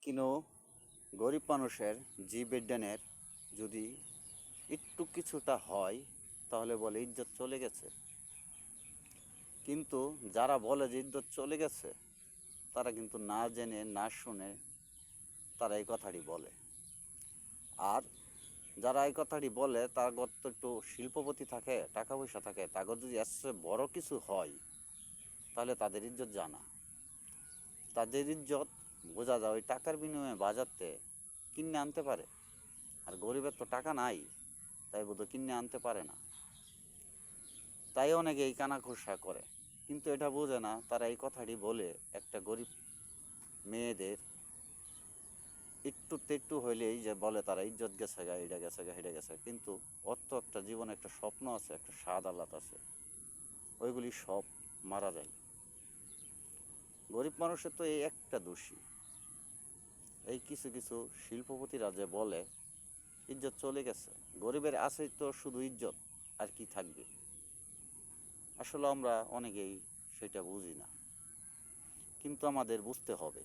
কিনো গরিব মানুষের জীববিজ্ঞানের যদি একটু কিছুটা হয় তাহলে বলে ইজ্জত চলে গেছে। কিন্তু যারা বলে যে ইজ্জত চলে গেছে তারা কিন্তু না জেনে না শুনে তারা এই কথাটি বলে। আর যারা এই কথাটি বলে তার তো একটু শিল্পপতি থাকে, টাকা পয়সা থাকে, তাগর যদি এর চেয়ে বড় কিছু হয় তাহলে তাদের ইজ্জত জানা, তাদের ইজ্জত বোঝা যায় ওই টাকার বিনিময়ে বাজারতে কিনে আনতে পারে। আর গরিবের তো টাকা নাই, তাই বোধহয় কিনে আনতে পারে না, তাই অনেকে এই কানাঘুষা করে। কিন্তু এটা বোঝে না তারা এই কথাটি বলে একটা গরিব মেয়েদের একটু তেট্টু হইলেই যে বলে তারা ইজ্জত গেছে গা, এটা গেছে গা, হেঁটে গেছে। কিন্তু ওর তো একটা জীবনে একটা স্বপ্ন আছে, একটা স্বাদ আহ্লাদ আছে, ওইগুলি সব মারা যায়। গরিব মানুষের তো এই একটা দোষী, এই কিছু কিছু শিল্পপতিরা যে বলে ইজ্জত চলে গেছে, গরিবের আছে তো শুধু ইজ্জত, আর কি থাকবে। আসলে আমরা অনেকেই সেটা বুঝি না, কিন্তু আমাদের বুঝতে হবে।